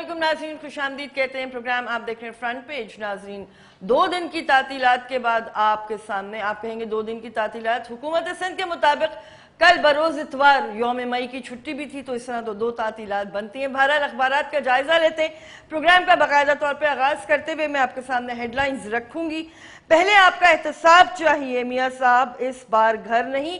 علیکم ناظرین، خوش آمدید کہتے ہیں پروگرام آپ دیکھ رہے ہیں فرنٹ پیج۔ ناظرین 2 دن کی تعطیلات کے بعد آپ کے سامنے آپ کہیں گے 2 دن کی تعطیلات، حکومت سندھ کے مطابق کل بروز اتوار یوم مئی کی چھٹی بھی تھی، تو اس طرح تو 2 تعطیلات بنتی ہیں۔ بہرحال اخبارات کا جائزہ لیتے ہیں، پروگرام کا باقاعدہ طور پہ آغاز کرتے ہوئے میں آپ کے سامنے ہیڈ لائنز رکھوں گی۔ پہلے آپ کا احتساب چاہیے، میاں صاحب اس بار گھر نہیں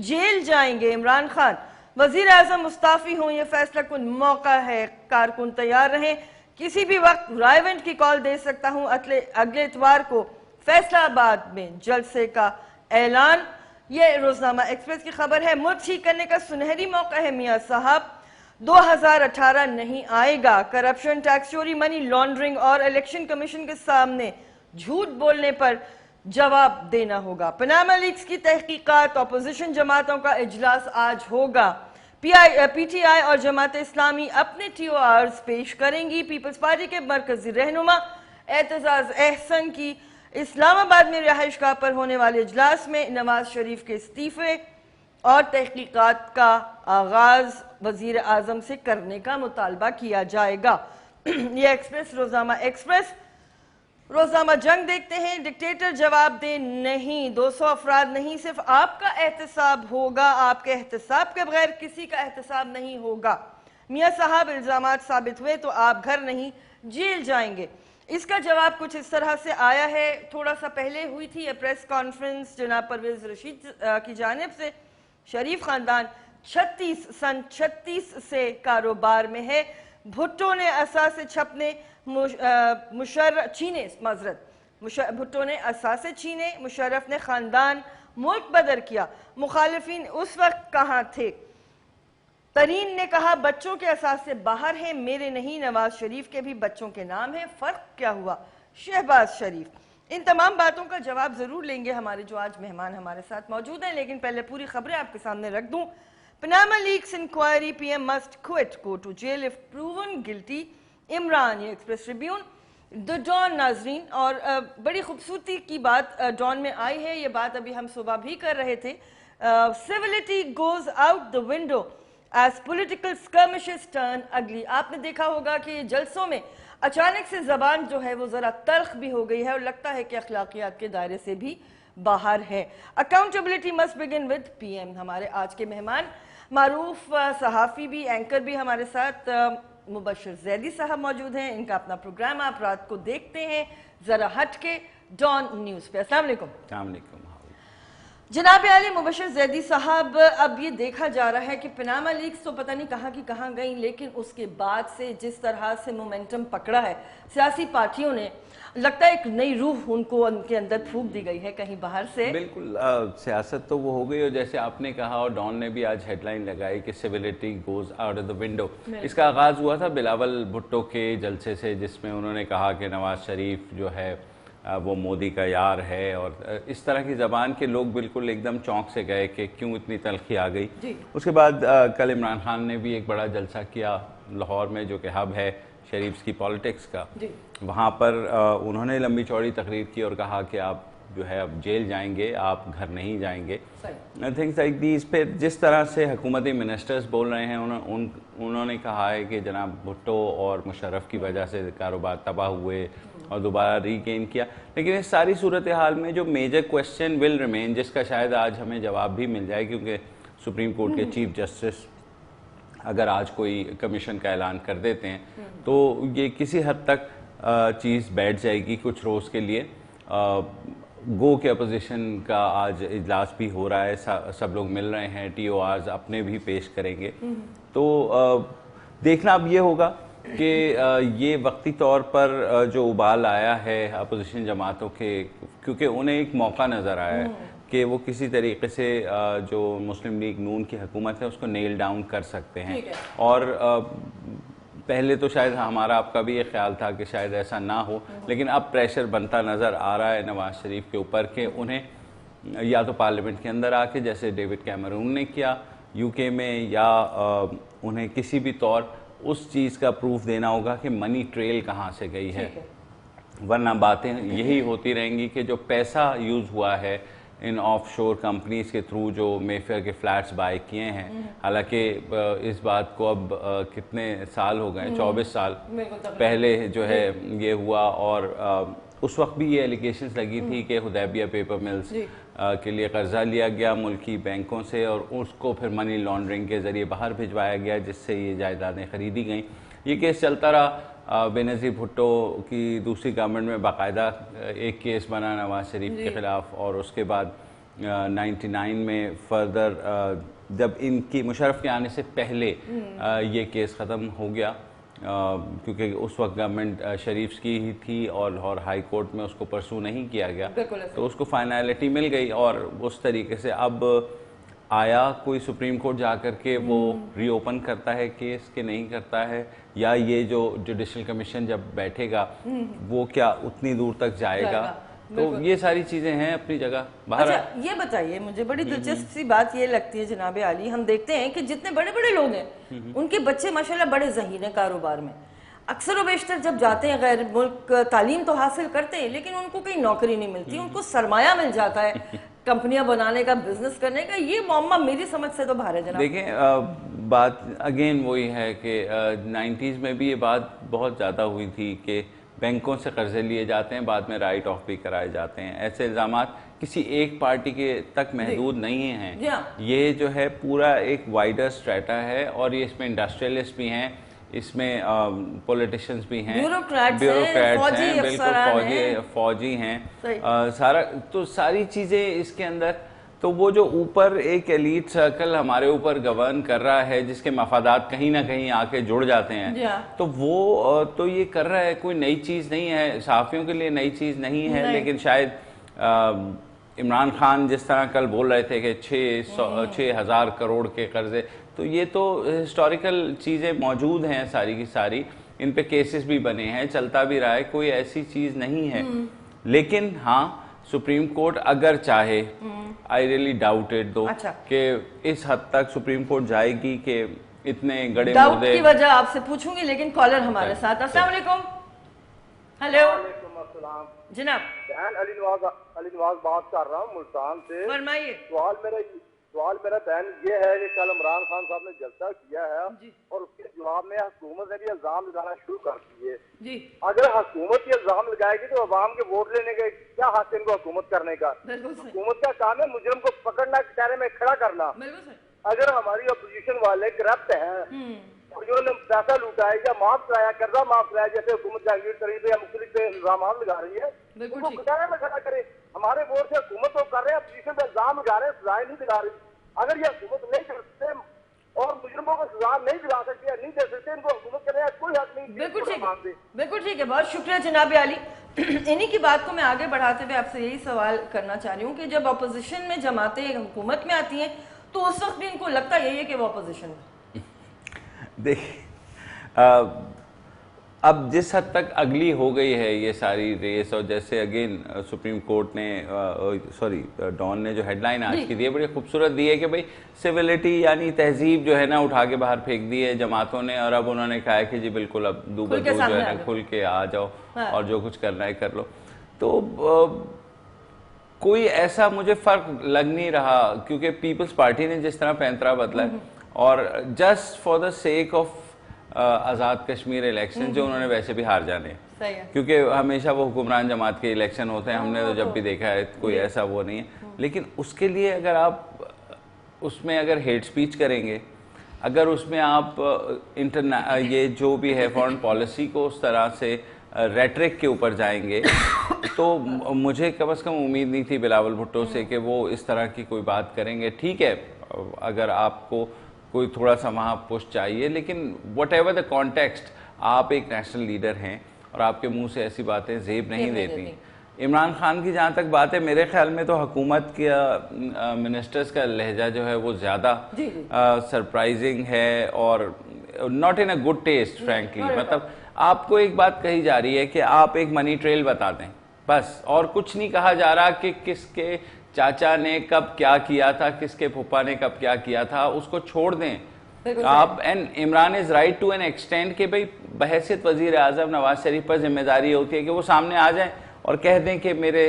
جیل جائیں گے۔ عمران خان وزیر اعظم مستعفی ہوں، یہ فیصلہ کن موقع ہے، کارکن تیار رہیں، کسی بھی وقت رائے ونڈ کی کال دے سکتا ہوں۔ اگلے اتوار کو فیصلہ آباد میں جلسے کا اعلان، یہ روزنامہ ایکسپریس کی خبر ہے۔ ملک ٹھیک کرنے کا سنہری موقع ہے میاں صاحب، 2018 نہیں آئے گا۔ کرپشن، ٹیکس چوری، منی لانڈرنگ اور الیکشن کمیشن کے سامنے جھوٹ بولنے پر جواب دینا ہوگا۔ پاناما لیکس کی تحقیقات، اپوزیشن جماعتوں کا اجلاس آج ہوگا۔ پی ٹی آئی اور جماعت اسلامی اپنے ٹی او آرز پیش کریں گی۔ پیپلز پارٹی کے مرکزی رہنما اعتزاز احسن کی اسلام آباد میں رہائش گاہ پر ہونے والے اجلاس میں نواز شریف کے استعفے اور تحقیقات کا آغاز وزیر اعظم سے کرنے کا مطالبہ کیا جائے گا۔ یہ ایکسپریس، روزنامہ ایکسپریس۔ روزنامہ جنگ دیکھتے ہیں، ڈکٹیٹر جواب دے نہیں، 200 افراد نہیں، صرف آپ کا احتساب ہوگا، آپ کے احتساب کے بغیر کسی کا احتساب نہیں ہوگا۔ میاں صاحب الزامات ثابت ہوئے تو آپ گھر نہیں جیل جائیں گے۔ اس کا جواب کچھ اس طرح سے آیا ہے، تھوڑا سا پہلے ہوئی تھی یہ پریس کانفرنس جناب پرویز رشید کی جانب سے۔ شریف خاندان 36 سے کاروبار میں ہے۔ بھٹو نے اثاثے چھپنے بھٹو نے اثاثے چھینے، مشرف نے خاندان ملک بدر کیا۔ مخالفین اس وقت کہاں تھے؟ ترین نے کہا بچوں کے اثاثے باہر ہیں، میرے نہیں، نواز شریف کے بھی بچوں کے نام ہیں، فرق کیا ہوا؟ شہباز شریف۔ ان تمام باتوں کا جواب ضرور لیں گے ہمارے جو آج مہمان ہمارے ساتھ موجود ہیں، لیکن پہلے پوری خبریں آپ کے سامنے رکھ دوں۔ Panama leaks inquiry, P M must quit, go to jail if proven guilty, Imran. یہ ایکسپریس ٹریبیون۔ دی ڈان ناظرین، اور بڑی خوبصورتی کی بات ڈان میں آئی ہے، یہ بات ابھی ہم صبح بھی کر رہے تھے۔ Civility goes out the window as political skirmishes turn ugly. آپ نے دیکھا ہوگا کہ جلسوں میں اچانک سے زبان جو ہے وہ ذرا تلخ بھی ہو گئی ہے اور لگتا ہے کہ اخلاقیات کے دائرے سے بھی باہر ہے۔ Accountability must begin with P M. ہمارے آج کے مہمان معروف صحافی بھی، اینکر بھی ہمارے ساتھ مبشر زیدی صاحب موجود ہیں۔ ان کا اپنا پروگرام آپ رات کو دیکھتے ہیں ذرا ہٹ کے ڈان نیوز پہ۔ السلام علیکم۔ السلام علیکم۔ جناب عالی مبشر زیدی صاحب، اب یہ دیکھا جا رہا ہے کہ پاناما لیکس تو پتہ نہیں کہاں کی کہاں گئیں، لیکن اس کے بعد سے جس طرح سے مومنٹم پکڑا ہے سیاسی پارٹیوں نے، لگتا ہے ایک نئی روح ان کے اندر پھونک دی گئی ہے کہیں باہر سے۔ بالکل، سیاست تو وہ ہو گئی، اور جیسے آپ نے کہا اور ڈان نے بھی آج ہیڈ لائن لگائی کہ civility goes out of the window. اس کا آغاز ہوا تھا بلاول بھٹو کے جلسے سے، جس میں انہوں نے کہا کہ نواز شریف جو ہے وہ مودی کا یار ہے، اور اس طرح کی زبان کے لوگ بالکل ایک دم چونک سے گئے کہ کیوں اتنی تلخی آ گئی۔ اس کے بعد کل عمران خان نے بھی ایک بڑا جلسہ کیا لاہور میں، جو کہ ہب ہے شریفز کی پالیٹکس کا۔ وہاں پر انہوں نے لمبی چوڑی تقریر کی اور کہا کہ آپ جو ہے اب جیل جائیں گے، آپ گھر نہیں جائیں گے۔ تھنگس لائک دیز پہ جس طرح سے حکومتی منسٹرز بول رہے ہیں، انہوں نے کہا ہے کہ جناب بھٹو اور مشرف کی وجہ سے کاروبار تباہ ہوئے اور دوبارہ ری گین کیا۔ لیکن اس ساری صورتحال میں جو میجر کویسچن ول ریمین، جس کا شاید آج ہمیں جواب بھی مل جائے، کیونکہ سپریم کورٹ کے چیف جسٹس اگر آج کوئی کمیشن کا اعلان کر دیتے ہیں تو یہ کسی حد تک چیز بیٹھ جائے گی کچھ روز کے لیے۔ گو کے اپوزیشن کا آج اجلاس بھی ہو رہا ہے، سب لوگ مل رہے ہیں، ٹی او آرز اپنے بھی پیش کریں گے، تو دیکھنا اب یہ ہوگا کہ یہ وقتی طور پر جو ابال آیا ہے اپوزیشن جماعتوں کے، کیونکہ انہیں ایک موقع نظر آیا ہے کہ وہ کسی طریقے سے جو مسلم لیگ نون کی حکومت ہے اس کو نیل ڈاؤن کر سکتے ہیں۔ اور پہلے تو شاید ہمارا آپ کا بھی یہ خیال تھا کہ شاید ایسا نہ ہو، لیکن اب پریشر بنتا نظر آ رہا ہے نواز شریف کے اوپر کہ انہیں یا تو پارلیمنٹ کے اندر آ کے جیسے ڈیوڈ کیمرون نے کیا یو کے میں، یا انہیں کسی بھی طور اس چیز کا پروف دینا ہوگا کہ منی ٹریل کہاں سے گئی ہے، ورنہ باتیں یہی ہوتی رہیں گی کہ جو پیسہ یوز ہوا ہے ان آف شور کمپنیز کے تھرو جو میفیئر کے فلیٹس بائی کیے ہیں. حالانکہ اس بات کو اب کتنے سال ہو گئے, 24 سال پہلے جو ہے یہ ہوا, اور اس وقت بھی یہ ایلیگیشنز لگی تھی کہ حدیبیہ پیپر ملز کے لیے قرضہ لیا گیا ملکی بینکوں سے, اور اس کو پھر منی لانڈرنگ کے ذریعے باہر بھجوایا گیا, جس سے یہ جائیدادیں خریدی گئیں. یہ کیس چلتا رہا. بینظیر بھٹو کی دوسری گورنمنٹ میں باقاعدہ ایک کیس بنا نواز شریف کے خلاف, اور اس کے بعد 99 میں فردر جب ان کی مشرف کے آنے سے پہلے یہ کیس ختم ہو گیا, کیونکہ اس وقت گورنمنٹ شریف کی ہی تھی اور لاہور ہائی کورٹ میں اس کو پرسو نہیں کیا گیا, تو اس کو فائنلٹی مل گئی. اور اس طریقے سے اب آیا کوئی سپریم کورٹ جا کر کے وہ ری اوپن کرتا ہے کیس کہ نہیں کرتا ہے, یا یہ جو جوڈیشل کمیشن جب بیٹھے گا وہ کیا اتنی دور تک جائے گا. تو یہ ساری چیزیں ہیں اپنی جگہ. اچھا یہ بتائیے, مجھے بڑی دلچسپ سی بات یہ لگتی ہے جناب عالی, ہم دیکھتے ہیں کہ جتنے بڑے بڑے لوگ ہیں ان کے بچے ماشاءاللہ بڑے ذہین ہیں کاروبار میں. اکثر و بیشتر جب جاتے ہیں غیر ملک, تعلیم تو حاصل کرتے ہیں لیکن ان کو کہیں نوکری نہیں ملتی, ان کو سرمایہ مل جاتا ہے کمپنیاں بنانے کا, بزنس کرنے کا. یہ معمہ میری سمجھ سے تو باہر ہے جناب. دیکھیں بات اگین وہی ہے کہ 90s میں بھی یہ بات بہت زیادہ ہوئی تھی کہ بینکوں سے قرضے لیے جاتے ہیں, بعد میں رائٹ آف بھی کرائے جاتے ہیں. ایسے الزامات کسی ایک پارٹی کے تک محدود نہیں ہیں, یہ جو ہے پورا ایک وائڈر اسٹریٹا ہے, اور یہ اس میں انڈسٹریلسٹ بھی ہیں, اس میں پولیٹیشنز بھی ہیں, بیوروکریٹس ہیں, بالکل فوجی ہیں, سارا تو ساری چیزیں اس کے اندر. تو وہ جو اوپر ایک ایلیٹ سرکل ہمارے اوپر گورن کر رہا ہے, جس کے مفادات کہیں نہ کہیں آ کے جڑ جاتے ہیں, تو وہ تو یہ کر رہا ہے. کوئی نئی چیز نہیں ہے, صحافیوں کے لیے نئی چیز نہیں ہے, لیکن شاید عمران خان جس طرح کل بول رہے تھے کہ 6,000 کروڑ کے قرضے, تو یہ تو ہسٹوریکل چیزیں موجود ہیں ساری کی ساری, ان پہ کیسز بھی بنے ہیں, چلتا بھی رہا ہے, کوئی ایسی چیز نہیں ہے. لیکن ہاں سپریم کورٹ اگر چاہے, آئی ریئلی ڈاؤٹ اٹ دو کہ اس حد تک سپریم کورٹ جائے گی کہ اتنے گڑے ڈاؤٹ کی وجہ آپ سے پوچھوں گی, لیکن کالر ہمارے ساتھ. السلام علیکم. ہیلو. وعلیکم السلام جناب. بہن علی نواز بات کر رہا ہوں ملتان سے. فرمائیے. سوال میرا بہن یہ ہے کہ کل عمران خان صاحب نے جلسہ کیا ہے, اور اس کے جواب میں حکومت نے بھی الزام لگانا شروع کر دیے. اگر حکومت یہ الزام لگائے گی تو عوام کے ووٹ لینے کے کیا حق ہے ان کو حکومت کرنے کا؟ حکومت کا کام ہے مجرم کو پکڑنا, کٹہرے میں کھڑا کرنا. اگر ہماری اپوزیشن والے کرپٹ ہیں, جو نے پیسہ لوٹا ہے یا معاف کرایا, قرضہ معاف کرایا, جیسے حکومت جہانگیر ترین پہ یا مختلف پہ الزامات لگا رہی ہے, ان کو کٹہرے میں کھڑا کرے. ہمارے ووٹ سے حکومت تو کر رہے ہیں, اپوزیشن پہ الزام لگا رہے ہیں, سزائیں نہیں دلا رہی. اگر یہ حکومت نہیں کر سکتے اور مجرموں کو سزا نہیں دلا سکتے, نہیں دے سکتے, ان کو حکومت کرنے کا کوئی حق نہیں. بالکل ٹھیک ہے, بہت شکریہ جناب عالی. انہی کی بات کو میں آگے بڑھاتے ہوئے آپ سے یہی سوال کرنا چاہ رہی ہوں کہ جب اپوزیشن میں جماعتیں حکومت میں آتی ہیں تو اس وقت بھی ان کو لگتا یہی ہے کہ وہ اپوزیشن ہے. دیکھیں اب جس حد تک اگلی ہو گئی ہے یہ ساری ریس, اور جیسے اگین سپریم کورٹ نے ڈان نے جو ہیڈ لائن آج کی دی ہے بڑی خوبصورت دی ہے کہ بھئی سیویلٹی یعنی تہذیب جو ہے نا اٹھا کے باہر پھینک دی ہے جماعتوں نے, اور اب انہوں نے کہا ہے کہ جی بالکل اب دو بدو جو ہے نا کھل کے آ جاؤ اور جو کچھ کرنا ہے کر لو. تو کوئی ایسا مجھے فرق لگ نہیں رہا, کیونکہ پیپلز پارٹی نے جس طرح پینترا بدلا ہے, اور just for the sake of Azad Kashmir election جو انہوں نے ویسے بھی ہار جانے, کیونکہ ہمیشہ وہ حکمران جماعت کے الیکشن ہوتے ہیں, ہم نے تو جب بھی دیکھا ہے کوئی ایسا وہ نہیں ہے. لیکن اس کے لیے اگر آپ اس میں اگر ہیٹ سپیچ کریں گے, اگر اس میں آپ یہ جو بھی ہے فورن پالیسی کو اس طرح سے ریٹرک کے اوپر جائیں گے, تو مجھے کم از کم امید نہیں تھی بلاول بھٹو سے کہ وہ اس طرح کی کوئی بات کریں گے. ٹھیک ہے اگر آپ کو کوئی تھوڑا سا وہاں پش چاہیے, لیکن وٹ ایور دا کانٹیکسٹ, آپ ایک نیشنل لیڈر ہیں اور آپ کے منہ سے ایسی باتیں زیب نہیں دیتی. عمران خان کی جہاں تک بات ہے, میرے خیال میں تو حکومت کا منسٹرز کا لہجہ جو ہے وہ زیادہ سرپرائزنگ ہے, اور not in a good test frankly. مطلب آپ کو ایک بات کہی جا رہی ہے کہ آپ ایک منی ٹریل بتا دیں بس, اور کچھ نہیں کہا جا رہا کہ کس کے چاچا نے کب کیا کیا تھا, کس کے پھپھا نے کب کیا کیا تھا, اس کو چھوڑ دیں آپ. Imran is right to an extent کہ بھئی بحیثیت وزیر اعظم نواز شریف پر ذمہ داری ہوتی ہے کہ وہ سامنے آ جائیں اور کہہ دیں کہ میرے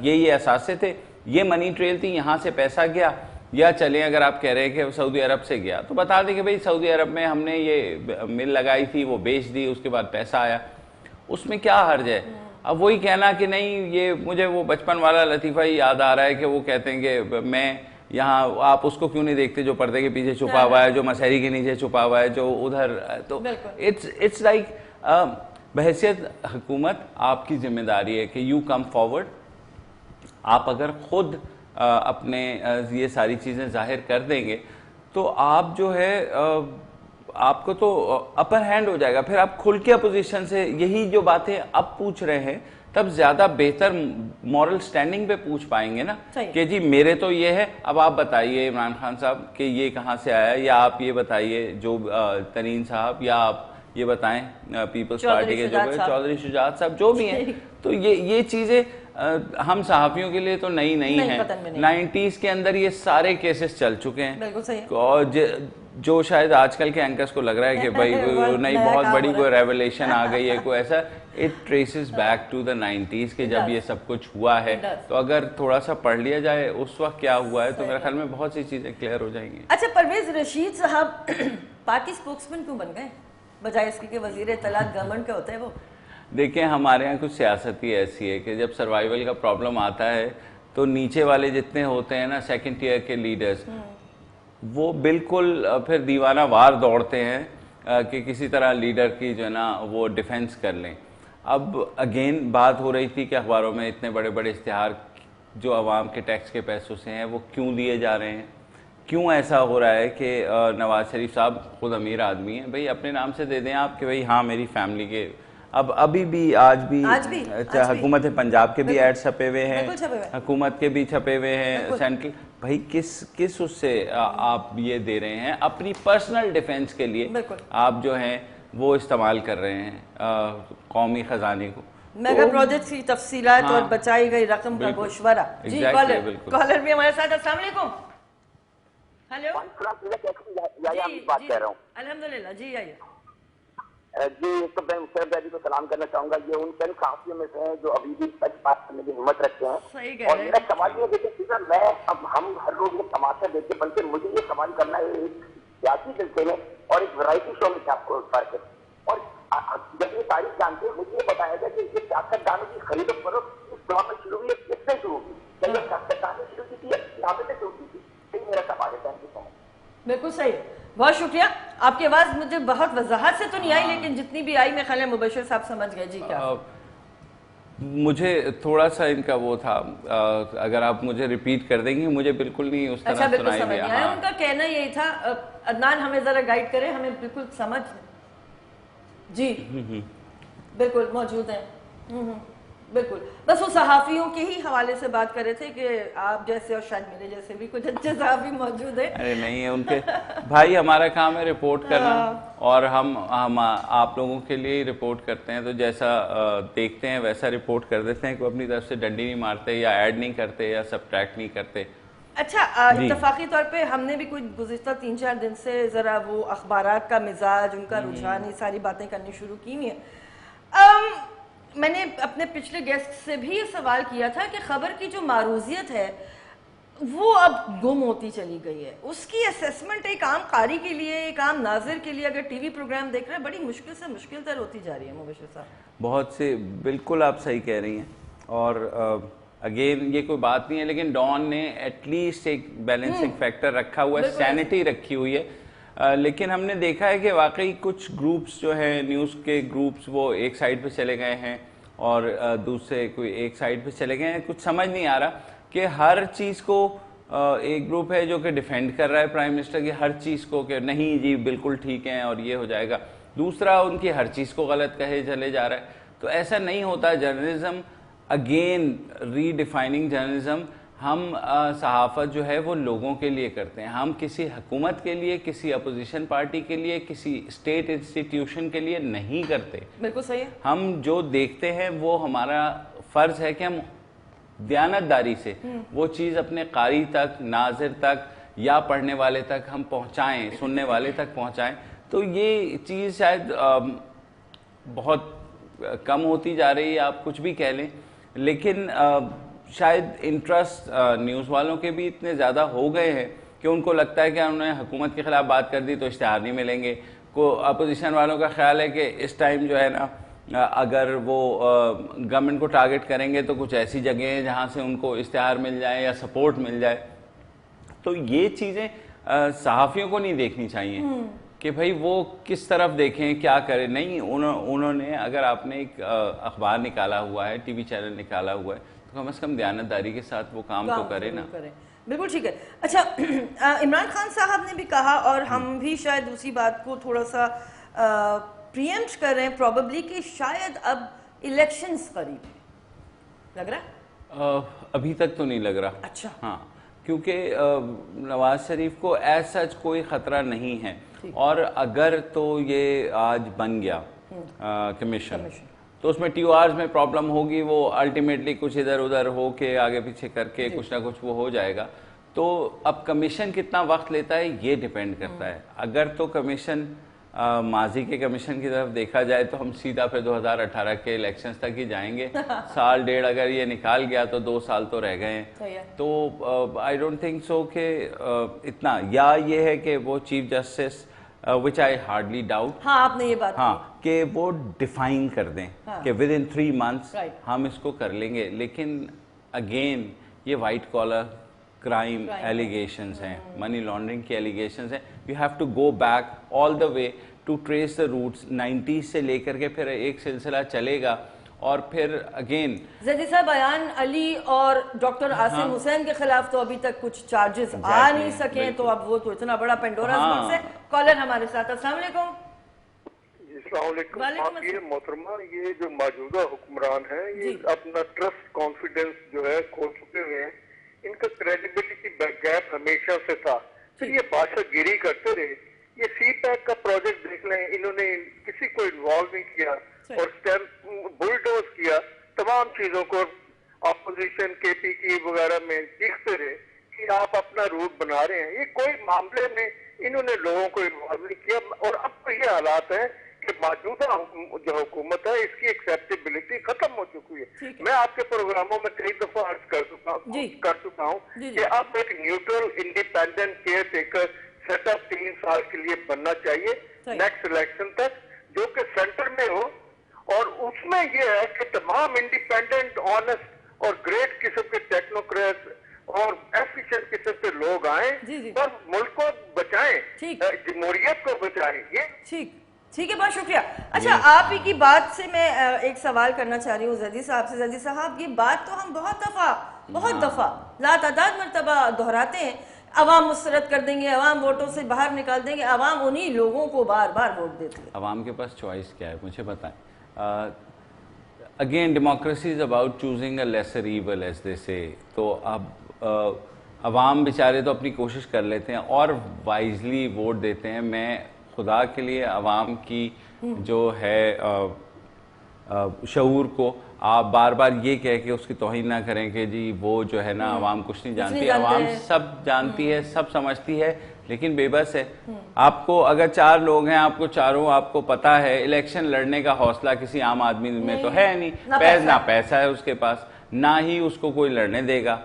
یہ اثاثے تھے, یہ منی ٹریل تھی, یہاں سے پیسہ گیا, یا چلیں اگر آپ کہہ رہے ہیں کہ سعودی عرب سے گیا تو بتا دیں کہ بھئی سعودی عرب میں ہم نے یہ مل لگائی تھی, وہ بیچ دی, اس کے بعد پیسہ آیا, اس میں کیا حرج ہے. اب وہی کہنا کہ نہیں, یہ مجھے وہ بچپن والا لطیفہ ہی یاد آ رہا ہے کہ وہ کہتے ہیں کہ میں یہاں, آپ اس کو کیوں نہیں دیکھتے جو پردے کے پیچھے چھپا ہوا ہے, جو مسحری کے نیچے چھپا ہوا ہے, جو ادھر. تو اٹس لائک بحیثیت حکومت آپ کی ذمہ داری ہے کہ یو کم فارورڈ. آپ اگر خود اپنے یہ ساری چیزیں ظاہر کر دیں گے تو آپ جو ہے آپ کو تو اپر ہینڈ ہو جائے گا. پھر آپ کھل کے اپوزیشن سے یہی جو باتیں اب پوچھ رہے ہیں تب زیادہ بہتر مورل سٹینڈنگ پہ پوچھ پائیں گے نا کہ جی میرے تو یہ ہے, اب آپ بتائیے عمران خان صاحب کہ یہ کہاں سے آیا, یا آپ یہ بتائیے جو ترین صاحب, یا آپ یہ بتائیں پیپلز پارٹی کے جو چودھری شجاعت صاحب جو بھی ہیں. تو یہ چیزیں ہم صحافیوں کے لیے تو نئی ہیں. 90s کے اندر یہ سارے کیسز چل چکے ہیں, اور جو شاید آج کل کے اینکرز کو لگ رہا ہے کہ بھائی نئی بہت بڑی کوئی ریولیشن آ گئی ہے, کوئی ایسا, it traces back to the 90s کہ جب یہ سب کچھ ہوا ہے. تو اگر تھوڑا سا پڑھ لیا جائے اس وقت کیا ہوا ہے تو میرے خیال میں بہت سی چیزیں کلیئر ہو جائیں گی. اچھا, پرویز رشید صاحب پارٹی اسپوکسمین کیوں بن گئے بجائے اس کے وزیر اطلاعات گورنمنٹ کے ہوتے ہیں وہ؟ دیکھیں ہمارے یہاں کچھ سیاست ہی ایسی ہے کہ جب سروائیول کا پرابلم آتا ہے تو نیچے والے جتنے ہوتے ہیں نا سیکنڈ ٹیئر کے لیڈرز, وہ بالکل پھر دیوانہ وار دوڑتے ہیں کہ کسی طرح لیڈر کی جو ہے نا وہ ڈیفینس کر لیں. اب اگین بات ہو رہی تھی کہ اخباروں میں اتنے بڑے بڑے اشتہار جو عوام کے ٹیکس کے پیسوں سے ہیں وہ کیوں دیے جا رہے ہیں, کیوں ایسا ہو رہا ہے کہ نواز شریف صاحب خود امیر آدمی ہیں, بھئی اپنے نام سے دے دیں آپ کہ بھئی ہاں میری فیملی کے. اب ابھی بھی آج بھی حکومت پنجاب کے بھی ایڈ چھپے ہوئے ہیں, حکومت کے بھی چھپے ہوئے ہیں سینٹرل. بھائی کس اس سے آپ یہ دے رہے ہیں, اپنی پرسنل ڈیفینس کے لیے آپ جو ہیں وہ استعمال کر رہے ہیں قومی خزانے کو. میگا پروجیکٹ کی تفصیلات اور بچائی گئی رقم کا گوشوارہ. جی کالر بھی ہمارے ساتھ. السلام علیکم. ہیلو جی الحمدللہ. جی آئیے. جی تو میں مشرف ڈیڈی کو سلام کرنا چاہوں گا. یہ ان چند صحافیوں میں سے ہیں جو ابھی بھی سچ بات کرنے کی ہمت رکھتے ہیں. اور میرا سوال یہ ہے کہ سر میں اب ہم ہر روز یہ تماشا دیکھتے, بلکہ مجھے یہ سوال کرنا ہے ایک سیاسی سلسلے میں اور ایک ورائٹی شو میں کیا فرق ہے. اور جب یہ تاریخ جانتے ہیں مجھے یہ بتایا گیا کہ یہ سیاست دانوں کی خرید و فروخت اس دور میں شروع ہوئی ہے, کس سے شروع ہوئی, کیا یہ سیاست دانوں شروع کی تھی یا یہاں سے شروع کی تھی؟ یہ میرا سوال ہے. تھینک یو سو مچ. بالکل صحیح, بہت شکریہ. آپ کی آواز مجھے بہت وضاحت سے تو نہیں آئی, لیکن جتنی بھی آئی میں خیال ہے مبشر صاحب سمجھ گئے. جی کیا مجھے تھوڑا سا ان کا وہ تھا, اگر آپ مجھے ریپیٹ کر دیں گی, مجھے بالکل نہیں اس طرح سنائی دیا. ان کا کہنا یہی تھا, عدنان ہمیں ذرا گائیڈ کرے, ہمیں بالکل سمجھ. جی بالکل موجود ہیں. بالکل, بس وہ صحافیوں کے ہی حوالے سے بات کر رہے تھے کہ آپ جیسے اور شاید میرے جیسے بھی کچھ اچھے صحافی موجود ہیں. ارے نہیں ہے ان کے بھائی, ہمارا کام ہے رپورٹ کرنا, اور ہم آپ لوگوں کے لیے ہی رپورٹ کرتے ہیں. تو جیسا دیکھتے ہیں ویسا رپورٹ کر دیتے ہیں, کوئی اپنی طرف سے ڈنڈی نہیں مارتے یا ایڈ نہیں کرتے یا سبٹریکٹ نہیں کرتے. اچھا, اتفاقی طور پہ ہم نے بھی کچھ گزشتہ 3-4 دن سے ذرا وہ اخبارات کا مزاج, ان کا رجحان, یہ ساری باتیں کرنی شروع کی ہوئی ہیں. میں نے اپنے پچھلے گیسٹ سے بھی یہ سوال کیا تھا کہ خبر کی جو معروضیت ہے وہ اب گم ہوتی چلی گئی ہے. اس کی اسیسمنٹ ایک عام قاری کے لیے, ایک عام ناظر کے لیے اگر ٹی وی پروگرام دیکھ رہے ہیں, بڑی مشکل سے مشکل تر ہوتی جا رہی ہے. مبشر صاحب بہت سے, بالکل آپ صحیح کہہ رہی ہیں. اور اگین یہ کوئی بات نہیں ہے, لیکن ڈان نے ایٹ لیسٹ ایک بیلنسنگ فیکٹر رکھا ہوا ہے, سینٹی رکھی ہوئی ہے. لیکن ہم نے دیکھا ہے کہ واقعی کچھ گروپس جو ہیں, نیوز کے گروپس, وہ ایک سائڈ پہ چلے گئے ہیں اور دوسرے کوئی ایک سائڈ پہ چلے گئے ہیں. کچھ سمجھ نہیں آ رہا کہ ہر چیز کو ایک گروپ ہے جو کہ ڈیفینڈ کر رہا ہے پرائم منسٹر کی ہر چیز کو کہ نہیں جی بالکل ٹھیک ہیں اور یہ ہو جائے گا, دوسرا ان کی ہر چیز کو غلط کہے چلے جا رہا ہے. تو ایسا نہیں ہوتا. جرنلزم اگین ری ڈیفائننگ جرنلزم, ہم صحافت جو ہے وہ لوگوں کے لیے کرتے ہیں. ہم کسی حکومت کے لیے, کسی اپوزیشن پارٹی کے لیے, کسی اسٹیٹ انسٹیٹیوشن کے لیے نہیں کرتے. بالکل صحیح ہے. ہم جو دیکھتے ہیں وہ ہمارا فرض ہے کہ ہم دیانتداری سے وہ چیز اپنے قاری تک, ناظر تک یا پڑھنے والے تک ہم پہنچائیں, سننے والے تک پہنچائیں. تو یہ چیز شاید بہت کم ہوتی جا رہی ہے, آپ کچھ بھی کہہ لیں, لیکن شاید انٹرسٹ نیوز والوں کے بھی اتنے زیادہ ہو گئے ہیں کہ ان کو لگتا ہے کہ انہوں نے حکومت کے خلاف بات کر دی تو اشتہار نہیں ملیں گے. اپوزیشن والوں کا خیال ہے کہ اس ٹائم جو ہے نا اگر وہ گورنمنٹ کو ٹارگٹ کریں گے تو کچھ ایسی جگہیں ہیں جہاں سے ان کو اشتہار مل جائے یا سپورٹ مل جائے. تو یہ چیزیں صحافیوں کو نہیں دیکھنی چاہیے کہ بھائی وہ کس طرف دیکھیں کیا کریں. نہیں, انہوں نے اگر آپ نے ایک اخبار نکالا ہوا ہے, ٹی وی چینل نکالا ہوا ہے, تو کم از کم دیانتداری کے ساتھ وہ کام تو کرے نا. بالکل ٹھیک ہے. اچھا, عمران خان صاحب نے بھی کہا, اور ہم بھی شاید اسی بات کو تھوڑا سا پریمپٹ کر رہے ہیں پروبیبلی, کہ شاید اب الیکشنز قریب ہیں. لگ رہا ہے؟ ابھی تک تو نہیں لگ رہا. اچھا. ہاں, کیونکہ نواز شریف کو ایز سچ کوئی خطرہ نہیں ہے, اور اگر تو یہ آج بن گیا کمیشن تو اس میں ٹی او آرز میں پرابلم ہوگی, وہ الٹیمیٹلی کچھ ادھر ادھر ہو کے آگے پیچھے کر کے کچھ نہ کچھ وہ ہو جائے گا. تو اب کمیشن کتنا وقت لیتا ہے یہ ڈیپینڈ کرتا ہے. اگر تو کمیشن ماضی کے کمیشن کی طرف دیکھا جائے تو ہم سیدھا پھر 2018 کے الیکشنز تک ہی جائیں گے. سال ڈیڑھ اگر یہ نکال گیا تو 2 سال تو رہ گئے ہیں. تو آئی ڈونٹ تھنک سو کہ اتنا, یا یہ ہے کہ وہ chief justice which I hardly doubt, ہاں آپ نے یہ بات کہ وہ ڈیفائن کر دیں کہ ود ان 3 months ہم اس کو کر لیں گے. لیکن اگین یہ وائٹ کالر کرائم ایلیگیشنز ہیں, منی لانڈرنگ کی ایلیگیشنز ہیں. You have to go back all the way to trace the roots. 90s سے لے کر کے پھر ایک سلسلہ چلے گا, اور پھر اگین زیدی صاحب ایان علی اور ڈاکٹر عاصم حسین کے خلاف تو ابھی تک کچھ چارجز آ نہیں سکے, تو اب وہ تو اتنا بڑا پینڈوراز باکس ہے. کالر ہمارے ساتھ. السلام علیکم. السلام علیکم. آپ یہ محترمہ, یہ جو موجودہ حکمران ہیں یہ اپنا ٹرسٹ کانفیڈنس جو ہے کھو چکے ہوئے ہیں. ان کا کریڈیبلٹی گیپ ہمیشہ سے تھا, پھر یہ بادشاہ گیری کرتے رہے. یہ سی پیک کا پروجیکٹ دیکھ لیں, انہوں نے کسی کو انوالو نہیں کیا اور بلڈوز کیا تمام چیزوں کو. اپوزیشن کے پی کی وغیرہ میں دیکھتے رہے کہ آپ اپنا روٹ بنا رہے ہیں. یہ کوئی معاملے میں انہوں نے لوگوں کو انوالو نہیں کیا, اور اب تو یہ حالات ہیں کہ موجودہ جو حکومت ہے اس کی ایکسیپٹیبلٹی ختم ہو چکی ہے. میں آپ کے پروگراموں میں کئی دفعہ عرض کر چکا ہوں کہ اب ایک neutral independent caretaker set up 3 سال کے لیے بننا چاہیے نیکسٹ الیکشن تک, جو کہ سینٹر میں ہو. اور اس میں یہ ہے کہ تمام انڈیپینڈنٹ, آنسٹ اور گریٹ قسم کے ٹیکنوکریٹس اور ایفیشنٹ قسم کے لوگ آئیں اور ملک کو بچائیں, جمہوریت کو بچائیں. یہ ٹھیک ہے, بہت شکریہ. اچھا, آپ ہی کی بات سے میں ایک سوال کرنا چاہ رہی ہوں زیدی صاحب سے. زیدی صاحب, یہ بات تو ہم بہت دفعہ لاتعداد مرتبہ دہراتے ہیں, عوام مسرت کر دیں گے, عوام ووٹوں سے باہر نکال دیں گے. عوام انہی لوگوں کو بار بار ووٹ دیتے ہیں. عوام کے پاس چوائس کیا ہے مجھے بتائیں. Again democracy is about choosing a lesser evil as they say. تو اب عوام بیچارے تو اپنی کوشش کر لیتے ہیں اور وائزلی ووٹ دیتے ہیں. میں خدا کے لیے عوام کی جو ہے شعور کو آپ بار بار یہ کہہ کے اس کی توہین نہ کریں کہ جی وہ جو ہے نا عوام کچھ نہیں جانتی. عوام سب جانتی ہے, سب سمجھتی ہے, لیکن بے بس ہے. آپ کو اگر 4 لوگ ہیں, آپ کو چاروں آپ کو پتا ہے, الیکشن لڑنے کا حوصلہ کسی عام آدمی میں تو ہے نہیں. نہ پیسہ ہے اس کے پاس, نہ ہی اس کو کوئی لڑنے دے گا,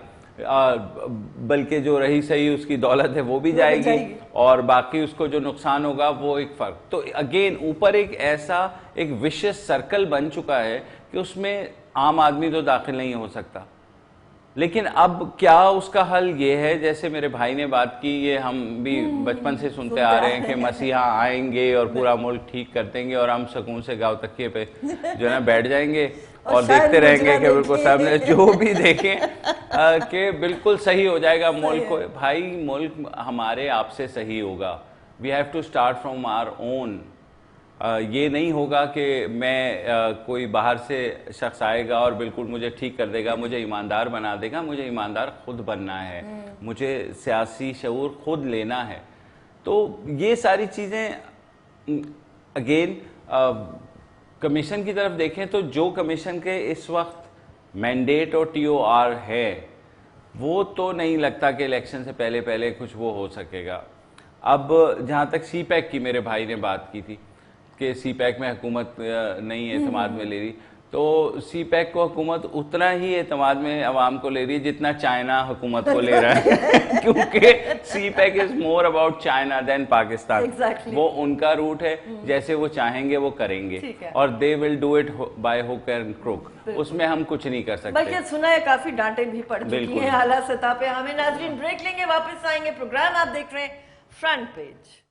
بلکہ جو رہی صحیح اس کی دولت ہے وہ بھی جائے گی, اور باقی اس کو جو نقصان ہوگا وہ ایک فرق. تو اگین اوپر ایک ایسا ایک وشیس سرکل بن چکا ہے کہ اس میں عام آدمی تو داخل نہیں ہو سکتا. لیکن اب کیا اس کا حل یہ ہے, جیسے میرے بھائی نے بات کی, یہ ہم بھی بچپن سے سنتے آ رہے ہیں کہ مسیحا آئیں گے اور پورا ملک ٹھیک کر دیں گے اور ہم سکون سے گاؤں تکیے پہ جو ہے نا بیٹھ جائیں گے اور دیکھتے رہیں گے کہ بالکل سب نے جو بھی دیکھیں کہ بالکل صحیح ہو جائے گا ملک کو. بھائی ملک ہمارے آپ سے صحیح ہوگا. We have to start from our own. یہ نہیں ہوگا کہ میں کوئی باہر سے شخص آئے گا اور بالکل مجھے ٹھیک کر دے گا, مجھے ایماندار بنا دے گا. مجھے ایماندار خود بننا ہے, مجھے سیاسی شعور خود لینا ہے. تو یہ ساری چیزیں اگین کمیشن کی طرف دیکھیں تو جو کمیشن کے اس وقت مینڈیٹ اور ٹی او آر ہے وہ تو نہیں لگتا کہ الیکشن سے پہلے کچھ وہ ہو سکے گا. اب جہاں تک سی پیک کی میرے بھائی نے بات کی تھی کہ سی پیک میں حکومت نہیں اعتماد میں لے رہی, تو سی پیک کو حکومت اتنا ہی اعتماد میں عوام کو لے رہی ہے جتنا چائنا حکومت کو لے رہا ہے کیونکہ CPEC is more about China than Pakistan. وہ ان کا روٹ ہے, جیسے وہ چاہیں گے وہ کریں گے, اور they will do it by hook and crook, اس میں ہم کچھ نہیں کر سکتے. بلکہ سنا ہے کافی ڈانٹیں بھی پڑ چکی ہیں اعلیٰ سطح پہ. ہمیں ناظرین بریک لیں گے, واپس آئیں گے. پروگرام آپ دیکھ رہے ہیں فرنٹ پیج.